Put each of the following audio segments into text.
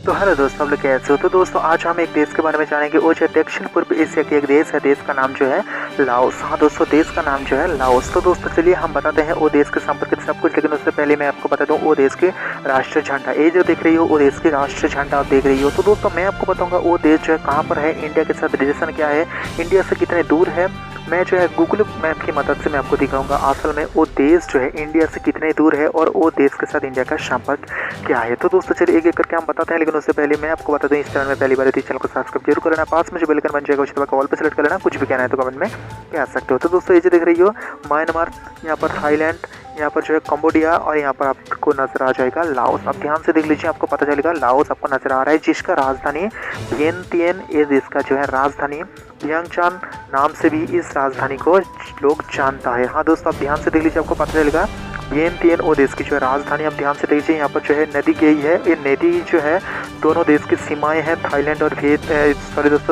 तो हेलो दोस्तों, आप लोग कैसे हो। तो दोस्तों आज हम एक देश के बारे में जानेंगे, वो जो दक्षिण पूर्व एशिया की एक देश है। देश का नाम जो है लाओस। हाँ दोस्तों, देश का नाम जो है लाओस। तो दोस्तों चलिए हम बताते हैं वो देश के संपर्कित सब कुछ, लेकिन उससे पहले मैं आपको बता दूं वो देश के राष्ट्रीय झंडा, ये जो देख रही हो वो देश की राष्ट्रीय झंडा आप देख रही हो। तो दोस्तों मैं आपको बताऊंगा वो देश जो है कहाँ पर है, इंडिया के साथ रिलेशन क्या है, इंडिया से कितने दूर है। मैं जो है गूगल मैप की मदद से मैं आपको दिखाऊंगा असल में वो देश जो है इंडिया से कितने दूर है और वो देश के साथ इंडिया का संपर्क क्या है। तो दोस्तों चलिए एक एक करके हम बताते हैं, लेकिन उससे पहले मैं आपको बता दूं इस चैनल में पहली बार है तो इस चैनल को सब्सक्राइब जरूर कर लेना, पास में जो बेल आइकन बन जाएगा उसे दबाकर ऑल पे सेलेक्ट कर लेना। कुछ भी कहना है तो कमेंट में कह सकते हो। तो दोस्तों ये जो देख रही हो म्यांमार, यहाँ पर थाईलैंड, यहाँ पर जो है कंबोडिया और यहाँ पर आपको नजर आ जाएगा लाओस। आप ध्यान से देख लीजिए, आपको पता चलेगा लाओस आपको नजर आ रहा है, जिसका राजधानी वियंतियन, ये देश का जो है राजधानी वियंगचान नाम से भी इस राजधानी को लोग जानता है। हाँ दोस्तों आप ध्यान से देख लीजिए, आपको पता चलेगा वियंतियन वो देश की जो है राजधानी। आप ध्यान से देखिए, यहाँ पर जो है नदी गई है, ये नदी जो है दोनों देश की सीमाएं हैं, थाईलैंड और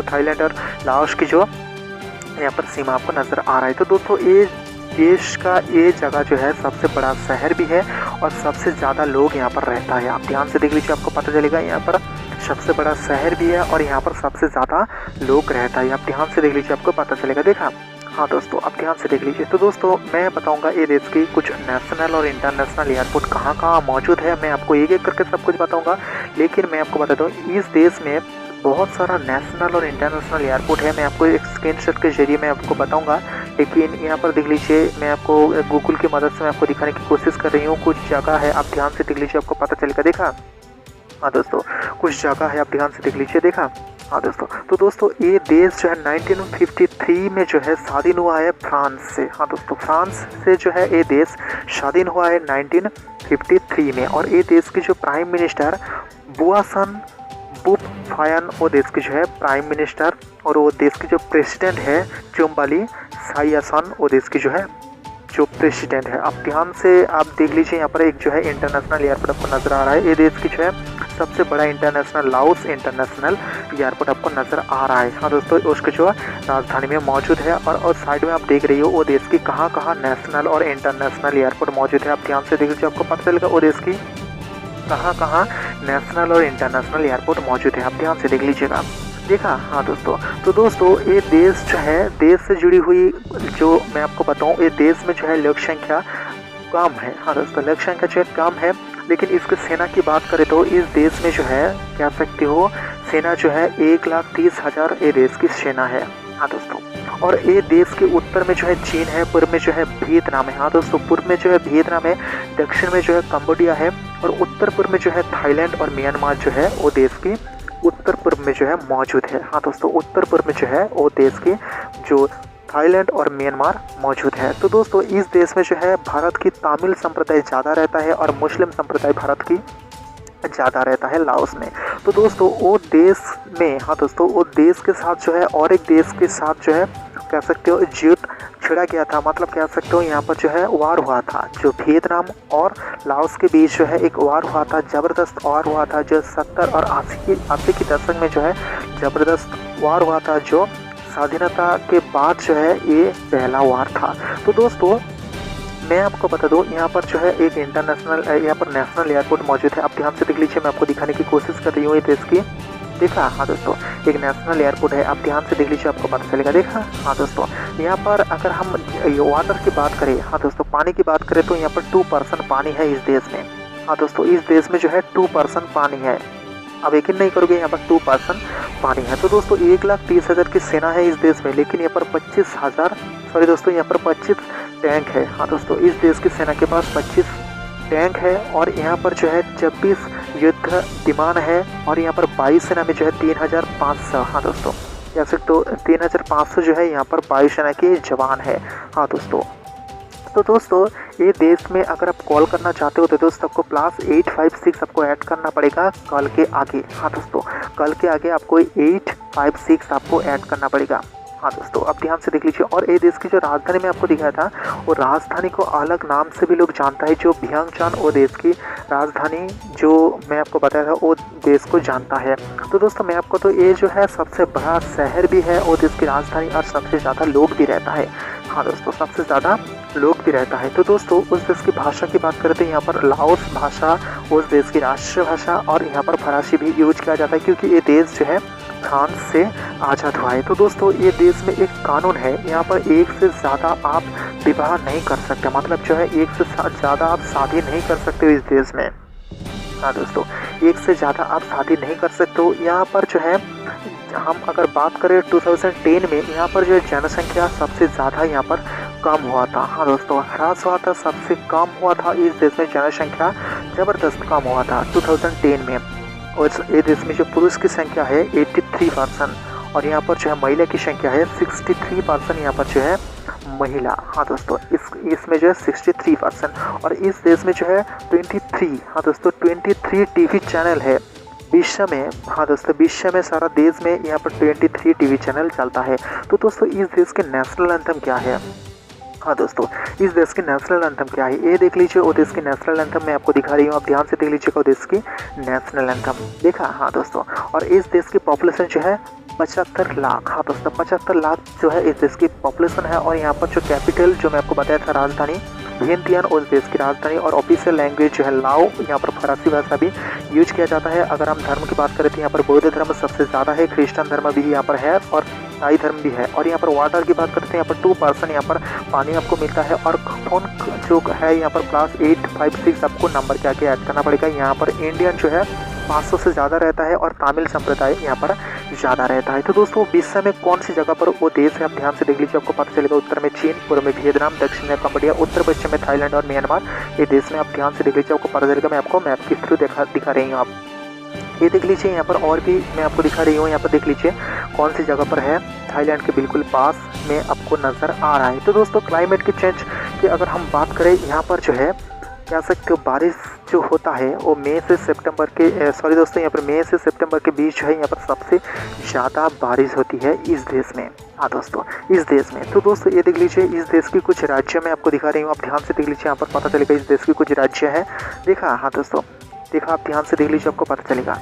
थाईलैंड और लाओस की जो यहाँ पर सीमा आपको नजर आ रहा है। तो दोस्तों ये देश का ये जगह जो है सबसे बड़ा शहर भी है और सबसे ज़्यादा लोग यहाँ पर रहता है। आप ध्यान से देख लीजिए, आपको पता चलेगा यहाँ पर सबसे बड़ा शहर भी है और यहाँ पर सबसे ज़्यादा लोग रहता है। आप ध्यान से देख लीजिए, आपको पता चलेगा। देखा, हाँ दोस्तों आप ध्यान से देख लीजिए। तो दोस्तों मैं बताऊंगा ये देश की कुछ नेशनल और इंटरनेशनल एयरपोर्ट कहाँ कहाँ मौजूद है, मैं आपको एक एक करके सब कुछ बताऊंगा। लेकिन मैं आपको बता दूँ इस देश में बहुत सारा नेशनल और इंटरनेशनल एयरपोर्ट है, मैं आपको एक स्क्रीनशॉट के जरिए मैं आपको बताऊंगा। लेकिन यहाँ पर देख लीजिए, मैं आपको गूगल की मदद से मैं आपको दिखाने की कोशिश कर रही हूँ। कुछ जगह है, आप ध्यान से देख लीजिए, आपको पता चलेगा। देखा, हाँ दोस्तों कुछ जगह है, आप ध्यान से देख लीजिए। देखा, हाँ दोस्तों। तो दोस्तों ये देश जो है 1953 में जो है स्वाधीन हुआ है फ्रांस से। हाँ दोस्तों, फ्रांस से जो है ये देश स्वाधीन हुआ है 1953 में। और ये देश की जो प्राइम मिनिस्टर बुआसन बुपफायन, वो देश की जो है प्राइम मिनिस्टर, और वो देश की जो प्रेसिडेंट है चुम्बाली साइयासन, वो देश की जो है जो प्रेसिडेंट है। आप ध्यान से आप देख लीजिए, यहाँ पर एक जो है इंटरनेशनल एयरपोर्ट आपको नजर आ रहा है। ये देश की जो है सबसे बड़ा इंटरनेशनल लाओस इंटरनेशनल एयरपोर्ट आपको नजर आ रहा है। हाँ दोस्तों, उसके जो राजधानी में मौजूद है। और साइड में आप देख रही हो वो देश की कहाँ कहाँ नेशनल और इंटरनेशनल एयरपोर्ट मौजूद है। आप ध्यान से देख लीजिए, आपको पता चलेगा वो देश की कहाँ कहाँ नेशनल और इंटरनेशनल एयरपोर्ट मौजूद है। आप ध्यान से देख लीजिएगा। देखा, हाँ दोस्तों। तो दोस्तों ये देश जो है देश से जुड़ी हुई जो मैं आपको बताऊँ, ये देश में जो है लोक संख्या कम है। हाँ दोस्तों, लोक संख्या जो है कम है, लेकिन इसके सेना की बात करें तो इस देश में जो है कह सकते हो सेना जो है 1,30,000 ये देश की सेना है। हाँ दोस्तों, और ये देश के उत्तर में जो है चीन है, पूर्व में जो है वियतनाम है। हाँ दोस्तों, पूर्व में जो है वियतनाम है, दक्षिण में जो है कंबोडिया है, और उत्तर पूर्व में जो है थाईलैंड और म्यांमार जो है वो देश की उत्तर पूर्व में जो है मौजूद है। हाँ दोस्तों, उत्तर पूर्व में जो है वो देश की जो थाईलैंड और म्यांमार मौजूद है। तो दोस्तों इस देश में जो है भारत की तमिल संप्रदाय ज़्यादा रहता है और मुस्लिम संप्रदाय भारत की ज़्यादा रहता है लाओस में। तो दोस्तों वो देश में, हाँ दोस्तों वो देश के साथ जो है और एक देश के साथ जो है कह सकते हो युद्ध छिड़ा गया था, मतलब कह सकते हो यहाँ पर जो है वार हुआ था, जो वियतनाम और लाओस के बीच जो है एक वार हुआ था, ज़बरदस्त वार हुआ था, जो 70 और 80 की दशक में जो है ज़बरदस्त वार हुआ था, जो स्वाधीनता के बाद जो है ये पहला वार था। तो दोस्तों मैं आपको बता दूं यहाँ पर जो है एक इंटरनेशनल यहाँ पर नेशनल एयरपोर्ट मौजूद है। आप ध्यान से देख लीजिए, मैं आपको दिखाने की कोशिश कर रही हूँ ये देश की। देखा, हाँ दोस्तों एक नेशनल एयरपोर्ट है, आप ध्यान से देख लीजिए, आपको पता चलेगा। देखा, हाँ दोस्तों यहाँ पर अगर हम वाटर की बात करें, हाँ दोस्तों पानी की बात करें तो यहाँ पर 2% पानी है इस देश में। हाँ दोस्तों इस देश में जो है 2% पानी है। अब यकीन नहीं करोगे, यहाँ पर 2% पानी है। तो दोस्तों 1,30,000 की सेना है इस देश में, लेकिन यहाँ पर 25 टैंक है। हाँ दोस्तों इस देश की सेना के पास 25 टैंक है, और यहाँ पर जो है 26 युद्ध विमान है, और यहाँ पर 22 सेना में जो है 3,500, हाँ दोस्तों कह सकते हो 3,500 जो है यहाँ पर वायुसेना के जवान है। हाँ दोस्तों, तो दोस्तों ये देश में अगर आप कॉल करना चाहते हो तो दोस्तों आपको +856 आपको ऐड करना पड़ेगा कॉल के आगे। हाँ दोस्तों कॉल के आगे आपको 856 आपको ऐड करना पड़ेगा। हाँ दोस्तों अब ध्यान से देख लीजिए। और ये देश की जो राजधानी में आपको दिखाया था, वो राजधानी को अलग नाम से भी लोग जानता है, जो वियंगचान वो देश की राजधानी जो मैं आपको बताया था वो देश को जानता है। तो दोस्तों मैं आपको तो ये जो है सबसे बड़ा शहर भी है वो देश की राजधानी, और सबसे ज़्यादा लोग भी रहता है। हाँ दोस्तों सबसे ज़्यादा लोग भी रहता है। तो दोस्तों उस देश की भाषा की बात करें तो यहाँ पर लाओस भाषा उस देश की राष्ट्रीय भाषा और यहाँ पर फरासी भी यूज किया जाता है, क्योंकि ये देश जो है फ्रांस से आज़ाद हुआ है। तो दोस्तों ये देश में एक कानून है, यहाँ पर एक से ज़्यादा आप विवाह नहीं कर सकते, मतलब जो है एक से ज़्यादा आप शादी नहीं कर सकते हो इस देश में। हाँ दोस्तों, एक से ज़्यादा आप शादी नहीं कर सकते हो। यहाँ पर जो है हम अगर बात करें 2010 में यहाँ पर जो है जनसंख्या सबसे ज़्यादा यहाँ पर कम हुआ था। हाँ दोस्तों, ह्रास हुआ था, सबसे कम हुआ था इस देश में, जनसंख्या ज़बरदस्त कम हुआ था 2010 में। और इस देश में जो पुरुष की संख्या है 83% और यहाँ पर जो है महिला की संख्या है 63%, यहाँ पर जो है महिला। हाँ दोस्तों, इसमें जो है 63% और इस देश में जो है 23, हाँ दोस्तों 23 टीवी चैनल है विश्व में। हाँ दोस्तों, विश्व में सारा देश में यहाँ पर 23 टीवी चैनल चलता है। तो दोस्तों इस देश के नेशनल एंथम क्या है? हाँ दोस्तों, इस देश की नेशनल एंथम क्या है ये देख लीजिए। वो देश की नेशनल एंथम मैं आपको दिखा रही हूँ, आप ध्यान से देख लीजिएगा। वो देश की नेशनल एंथम देखा? हाँ दोस्तों, और इस देश की पॉपुलेशन जो है 75 लाख। हाँ दोस्तों, 75 लाख जो है इस देश की पॉपुलेशन है। और यहाँ पर जो कैपिटल जो मैं आपको बताया था राजधानी वियंतियान उस देश की राजधानी, और ऑफिशियल लैंग्वेज जो है लाओ, यहाँ पर फरासी भाषा भी यूज किया जाता है। अगर हम धर्म की बात करें तो यहाँ पर बौद्ध धर्म सबसे ज़्यादा है, क्रिश्चियन धर्म भी यहाँ पर है और ईसाई धर्म भी है। और यहाँ पर वाटर की बात करते हैं, यहाँ पर 2% यहाँ पर पानी आपको मिलता है। और फोन जो है यहाँ पर क्लास 856 आपको नंबर क्या क्या ऐड करना पड़ेगा। यहाँ पर इंडियन जो है 500 से ज़्यादा रहता है और तमिल संप्रदाय यहाँ पर ज़्यादा रहता है। तो दोस्तों विश्व में कौन सी जगह पर वो देश है आप ध्यान से देख लीजिए, आपको पता चलेगा। उत्तर में चीन, पूर्व में वियतनाम, दक्षिण में कंबोडिया, उत्तर पश्चिम में थाईलैंड और म्यांमार। ये देश में आप ध्यान से देख लीजिए, आपको पता चलेगा। मैं आपको मैप के थ्रू दिखा रही हूँ। आप ये देख लीजिए, यहाँ पर और भी मैं आपको दिखा रही हूँ। यहाँ पर देख लीजिए कौन सी जगह पर है, थाईलैंड के बिल्कुल पास में आपको नज़र आ रहा है। तो दोस्तों क्लाइमेट के चेंज की अगर हम बात करें, यहाँ पर जो है कह सकते हो बारिश जो होता है वो मई से सितंबर के यहाँ पर मई से सितंबर के बीच जो है यहाँ पर सबसे ज़्यादा बारिश होती है इस देश में। हाँ दोस्तों, इस देश में। तो दोस्तों ये देख लीजिए, इस देश की कुछ राज्य मैं आपको दिखा रही हूँ, आप ध्यान से देख लीजिए। यहाँ पर पता चलेगा इस देश की कुछ राज्य है। देखा? हाँ दोस्तों, देखा? आप ध्यान से देख लीजिए, आपको पता चलेगा।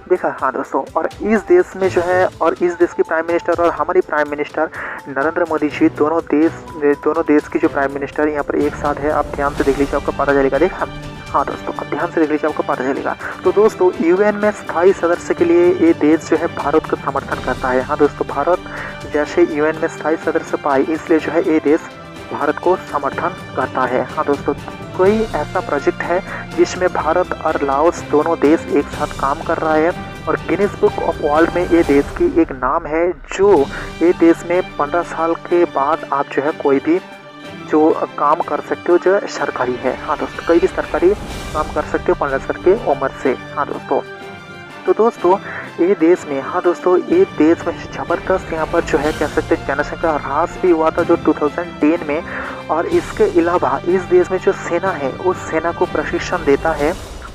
देखा? हाँ दोस्तों, और इस देश में जो है, और इस देश की प्राइम मिनिस्टर और हमारी प्राइम मिनिस्टर नरेंद्र मोदी जी दोनों देश की जो प्राइम मिनिस्टर यहाँ पर एक साथ है। आप ध्यान से देख लीजिए, आपको पता चलेगा। देखा? हाँ दोस्तों, आप ध्यान से देख लीजिए, आपको पता चलेगा। तो दोस्तों यूएन में स्थायी सदस्य के लिए ये देश जो है भारत का समर्थन करता है। हाँ दोस्तों, भारत जैसे यूएन में स्थायी सदस्य पाए, इसलिए जो है ये देश भारत को समर्थन करता है। हाँ दोस्तों, कोई ऐसा प्रोजेक्ट है जिसमें भारत और लाओस दोनों देश एक साथ काम कर रहा है, और गिनीज बुक ऑफ वर्ल्ड में ये देश की एक नाम है, जो ये देश में 15 साल के बाद आप जो है कोई भी जो काम कर सकते हो जो सरकारी है। हाँ दोस्तों, कोई भी सरकारी काम कर सकते हो 15 साल के उम्र से। हाँ दोस्तों, तो दोस्तों ये देश में, हाँ दोस्तों ये देश में ज़बरदस्त यहाँ पर जो है कह सकते हैं जनसंख्या ह्रास भी हुआ था जो 2010 में। और इसके अलावा इस देश में जो सेना है उस सेना को प्रशिक्षण देता है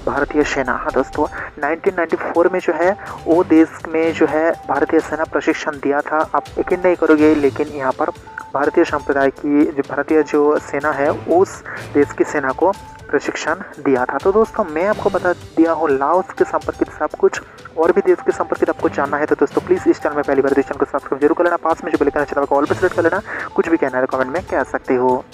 भारतीय सेना। हाँ दोस्तों, 1994 में जो है वो देश में जो है भारतीय सेना प्रशिक्षण दिया था। आप यकीन नहीं करोगे, लेकिन यहाँ पर भारतीय संप्रदाय की जो भारतीय जो सेना है उस देश की सेना को प्रशिक्षण दिया था। तो दोस्तों मैं आपको बता दिया हूँ लाओस के संपर्कित सब कुछ। और भी देश के संपर्कित आपको जानना है तो दोस्तों प्लीज़ इस चैनल में पहली बार इस चैनल को सब्सक्राइब जरूर कर लेना, पास में जो बेल आइकन चला को ऑल पे सेलेक्ट कर लेना। कुछ भी कहना है कमेंट में कह सकते हो।